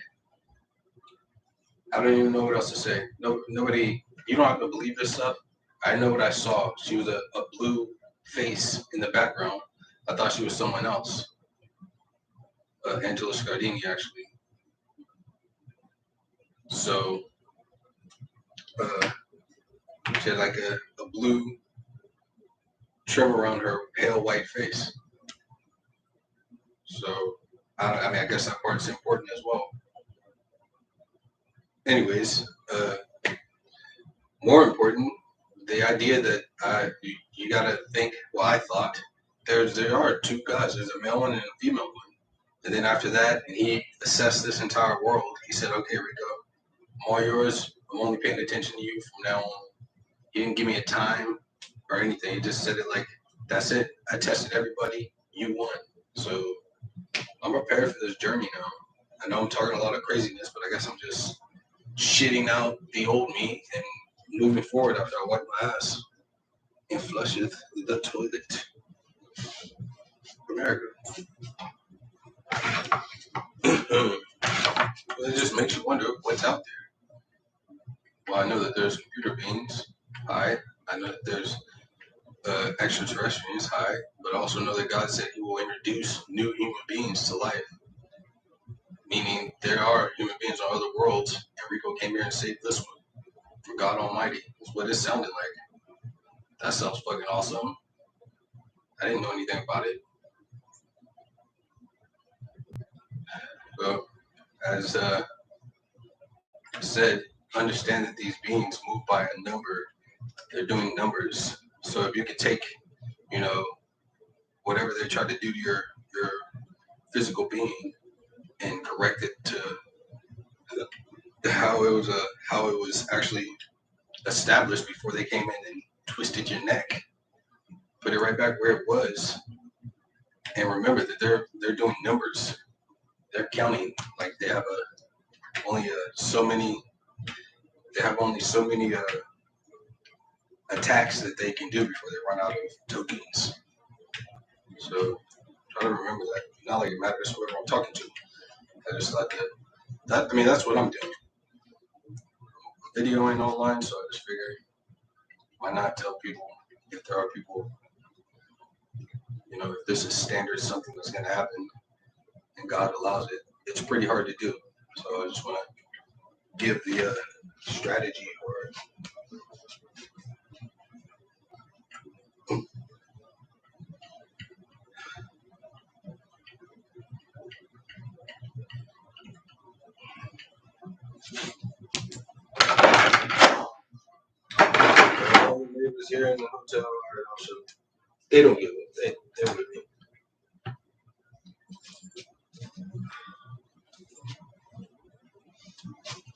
I don't even know what else to say. Nobody, you don't have to believe this stuff. I know what I saw. She was a blue face in the background. I thought she was someone else. Angela Scardini, actually. So, she had like a blue trim around her pale white face. So, I guess that part's important as well. Anyways, more important, the idea that you gotta think. Well, I thought there are two gods. There's a male one and a female one. And then after that, and he assessed this entire world. He said, "Okay, Rico, I'm all yours. I'm only paying attention to you from now on." He didn't give me a time or anything. He just said it like, "That's it. I tested everybody. You won." So I'm prepared for this journey now. I know I'm talking a lot of craziness, but I guess I'm just shitting out the old me and moving forward after I wipe my ass and flush it the toilet. America. It just makes you wonder what's out there. Well, I know that there's computer beings. Hi. I know that there's extraterrestrials. Hi. But I also know that God said he will introduce new human beings to life. Meaning there are human beings on other worlds, and Rico came here and saved this one. For God Almighty. That's what it sounded like. That sounds fucking awesome. I didn't know anything about it. So, as said, understand that these beings move by a number. They're doing numbers. So if you could take, whatever they try to do to your physical being and correct it to how it was actually established before they came in and twisted your neck, put it right back where it was, and remember that they're doing numbers. They're counting like they have only so many. They have only so many attacks that they can do before they run out of tokens. So try to remember that. Not like it matters whoever I'm talking to. I just thought I mean, that's what I'm doing. Videoing online, so I just figured why not tell people if there are people, if this is standard, something that's going to happen and God allows it, it's pretty hard to do. So I just want to give the strategy for it. All the neighbors here in the hotel, all right, I'll show you. They don't give it. They're with me.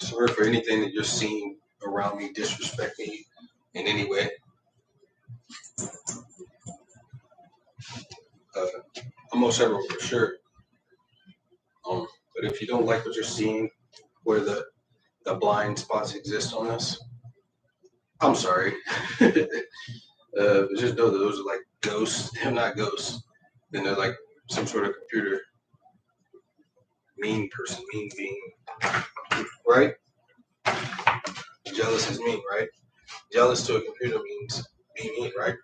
Sorry for anything that you're seeing around me disrespect me in any way. I'm most ever for sure. But if you don't like what you're seeing, where the blind spots exist on us, I'm sorry. But just know that those are like ghosts. They're not ghosts. Then they're like some sort of computer mean person, mean being, right? Jealous is mean, right? Jealous to a computer means being mean, right?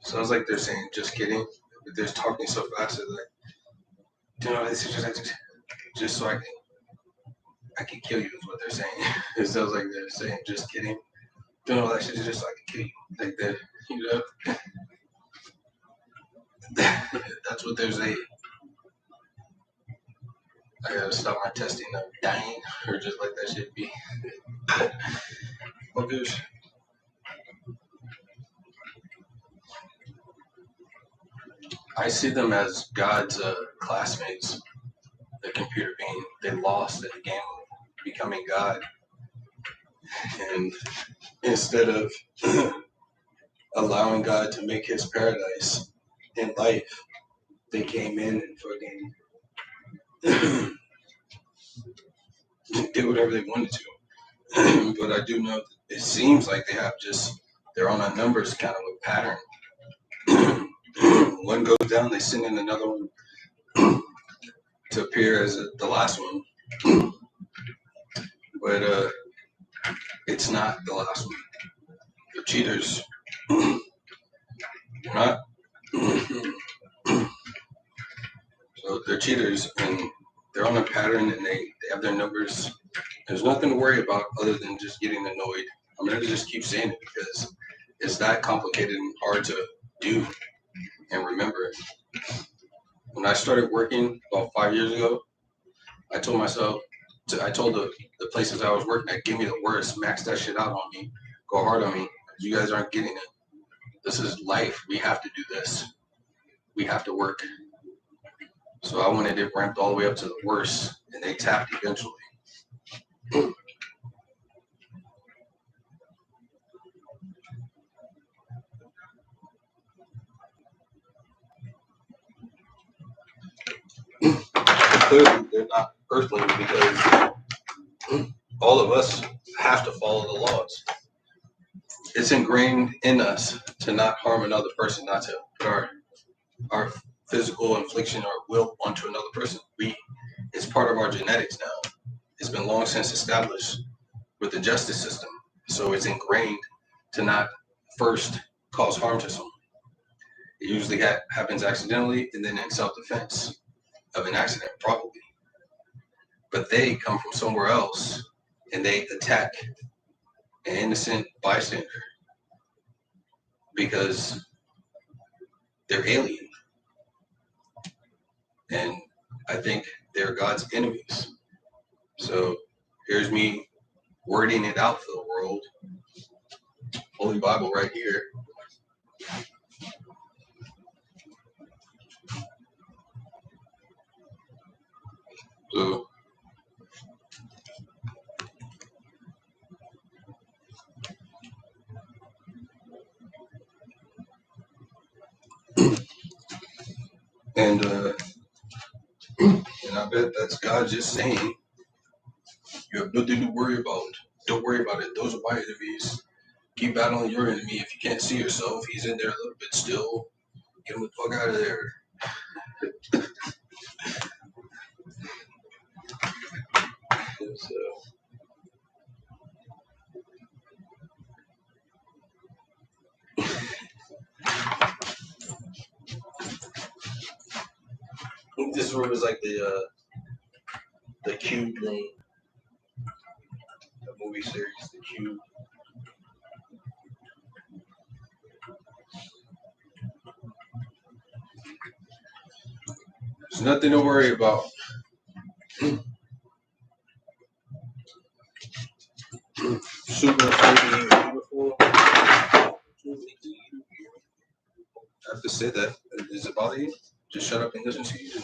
Sounds like they're saying just kidding, but they're talking so fast. They're like, this is just so I can kill you is what they're saying. It sounds like they're saying just kidding. That shit is just so I can kill you. Like that, that's what they're saying. I gotta stop my testing of dying or just let that shit be. Focus. I see them as God's classmates, the computer being. They lost at the game of becoming God. And instead of allowing God to make his paradise in life, they came in and fucking did whatever they wanted to. But I do know that it seems like they're on a numbers kind of a pattern. One goes down, they send in another one to appear as the last one. But it's not the last one. The cheaters. They're not. So they're cheaters and they're on a pattern and they have their numbers. There's nothing to worry about other than just getting annoyed. I'm going to just keep saying it because it's that complicated and hard to do and remember. When I started working about 5 years ago, I told myself, I told the places I was working at, give me the worst, max that shit out on me, go hard on me. You guys aren't getting it. This is life. We have to do this. We have to work. So I wanted it ramped all the way up to the worst, and they tapped eventually. Clearly, they're not earthlings because all of us have to follow the laws. It's ingrained in us to not harm another person, not to put our physical infliction or will onto another person. It's part of our genetics now. It's been long since established with the justice system. So it's ingrained to not first cause harm to someone. It usually happens accidentally and then in self-defense of an accident, probably. But they come from somewhere else and they attack an innocent bystander because they're alien. And I think they're God's enemies. So here's me wording it out for the world. Holy Bible right here. So and I bet that's God just saying, you have nothing to worry about. Don't worry about it. Those are my enemies. Keep battling your enemy. If you can't see yourself, he's in there a little bit still. Get him the fuck out of there. So, I think this room is like the Cube room, the movie series, the Cube. There's nothing to worry about. Super beautiful. I have to say that. Does it bother you? Just shut up and listen to you.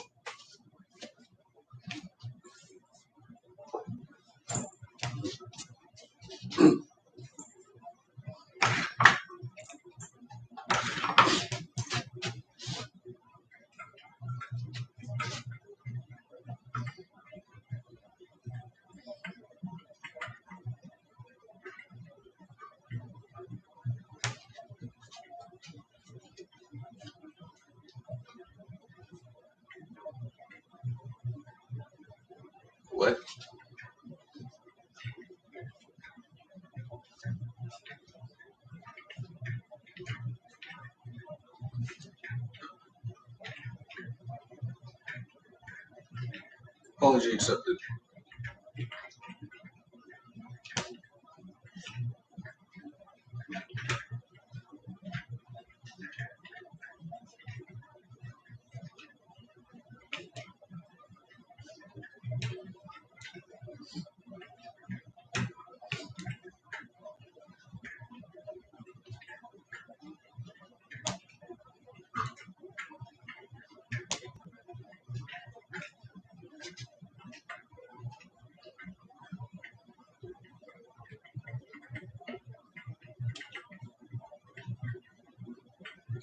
What? Apology accepted.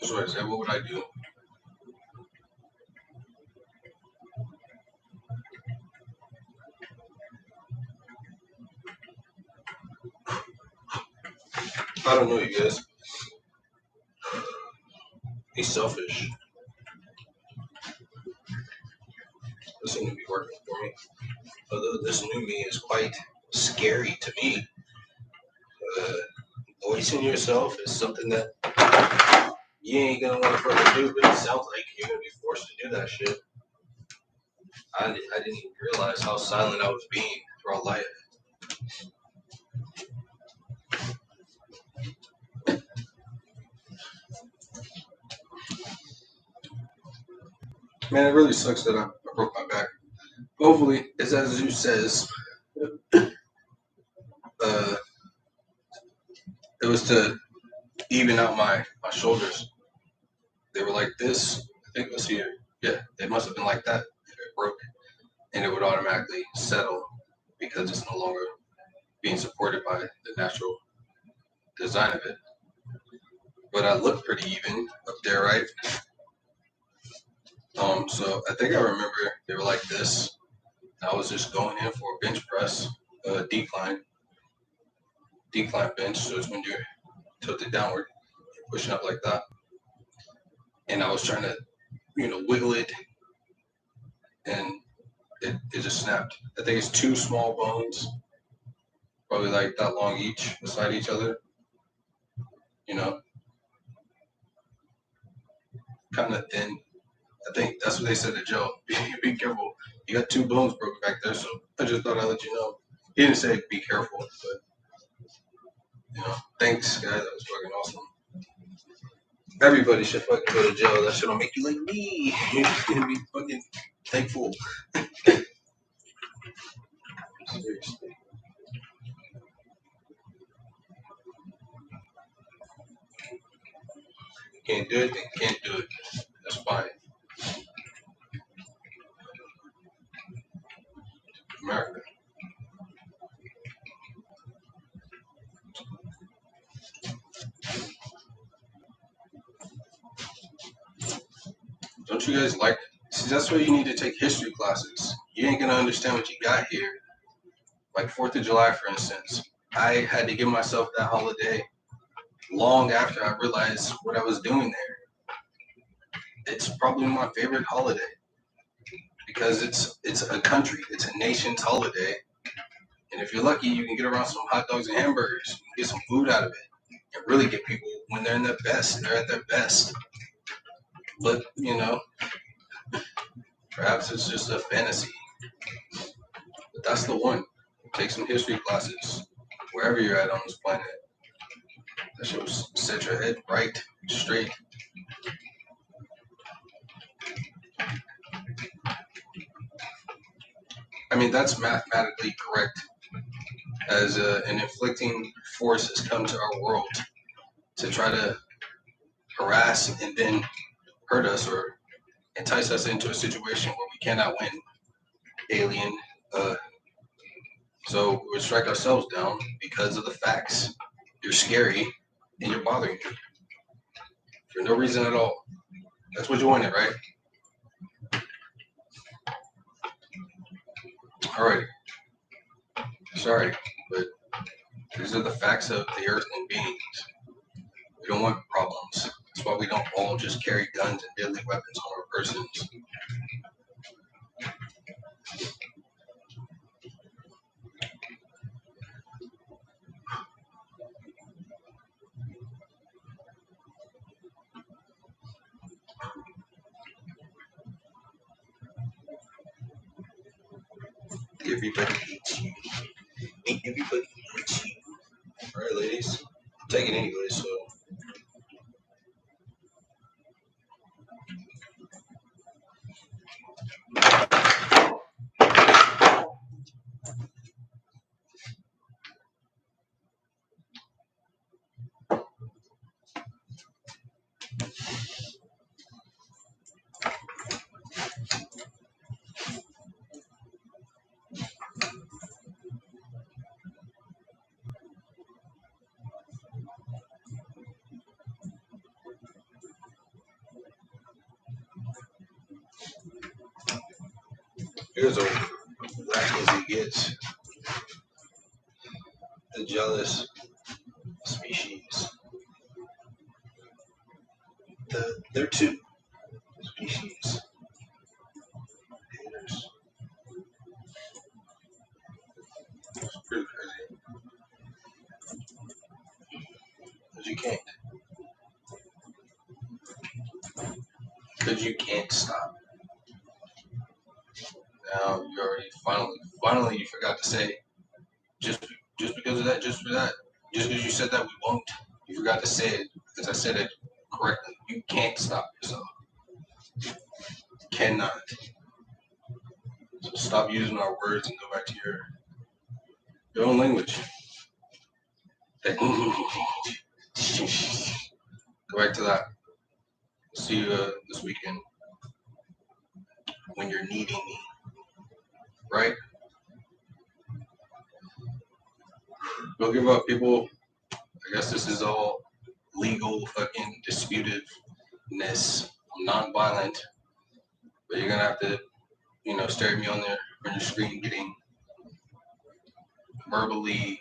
That's what I said. What would I do? I don't know, you guys. He's selfish. This seems to be working for me. Although this new me is quite scary to me. Voicing yourself is something that you ain't gonna want to fucking do, but it sounds like you're gonna be forced to do that shit. I didn't even realize how silent I was being throughout life. Man, it really sucks that I broke my back. Hopefully, it's as Zeus says. It was to even out my shoulders. They were like this. I think it was here. Yeah, they must have been like that if it broke. And it would automatically settle because it's no longer being supported by the natural design of it. But I look pretty even up there, right? So I think I remember they were like this. I was just going in for a bench press, decline bench. So it's when you're tilted downward, you're pushing up like that. And I was trying to, wiggle it, and it just snapped. I think it's two small bones, probably like that long each, beside each other. Kind of thin. I think that's what they said to Joe. Be careful. You got two bones broken back there, so I just thought I'd let you know. He didn't say be careful, but thanks, guys. That was fucking awesome. Everybody should fucking go to jail. That shit'll make you like me. You're just gonna be fucking thankful. Seriously. You can't do it, then you can't do it. That's fine. America. Don't you guys like? See, that's why you need to take history classes. You ain't gonna understand what you got here Like 4th of July, for instance. I had to give myself that holiday long after I realized what I was doing there. It's probably my favorite holiday because it's a country, it's a nation's holiday. And if you're lucky, you can get around some hot dogs and hamburgers, you can get some food out of it, and really get people when they're in their best. They're at their best. But perhaps it's just a fantasy. But that's the one. Take some history classes wherever you're at on this planet. That should set your head right straight. I mean, that's mathematically correct. As an inflicting force has come to our world to try to harass and then hurt us or entice us into a situation where we cannot win. Alien. Uh, so we strike ourselves down because of the facts. You're scary and you're bothering me for no reason at all. That's what you wanted, right? All right. Sorry, but these are the facts of the earthling beings. We don't want problems. That's why we don't all just carry guns and deadly weapons on our persons. Everybody hates you. Ain't everybody hates you. All right, ladies. Take it anyway, so. Here's a black as he gets. The jealous species. They're two species. Haters. It's pretty crazy. Because you can't. Because you can't stop. Now you already finally you forgot to say just because of that, just for that, just because you said that we won't. You forgot to say it because I said it correctly. You can't stop yourself. Cannot. So stop using our words and go back to your own language. Go back to that. See you this weekend when you're needing me, right? Go give up, people. I guess this is all legal fucking disputedness. I'm non-violent, but you're gonna have to, stare at me on your screen, getting verbally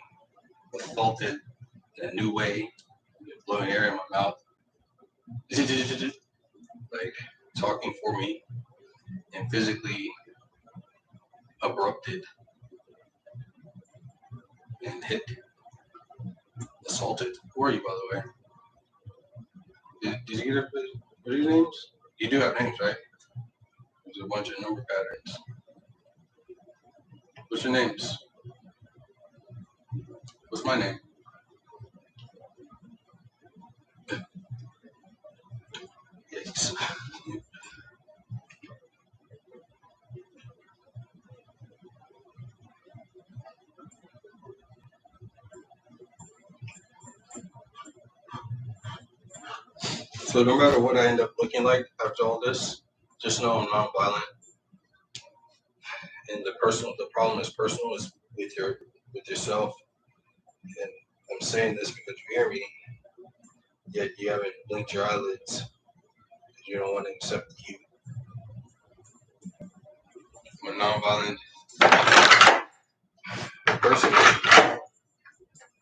assaulted in a new way, blowing air in my mouth, like talking for me, and physically abrupted and hit, assaulted. Who are you, by the way? Did you get everybody? What are your names? You do have names, right? There's a bunch of number patterns. What's your names? What's my name? Yikes. So no matter what I end up looking like after all this, just know I'm non-violent. And the problem is personal, is with yourself. And I'm saying this because you hear me, yet you haven't blinked your eyelids. You don't want to accept you. I'm a non-violent person.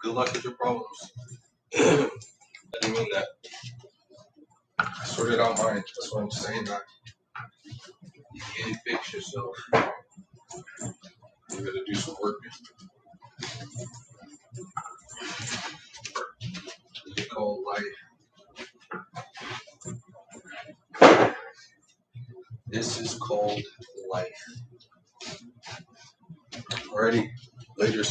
Good luck with your problems. I didn't mean that. I sorted out mine. That's what I'm saying. That you can't fix yourself. You gotta do some work. It's called life. This is called life. Alrighty, later.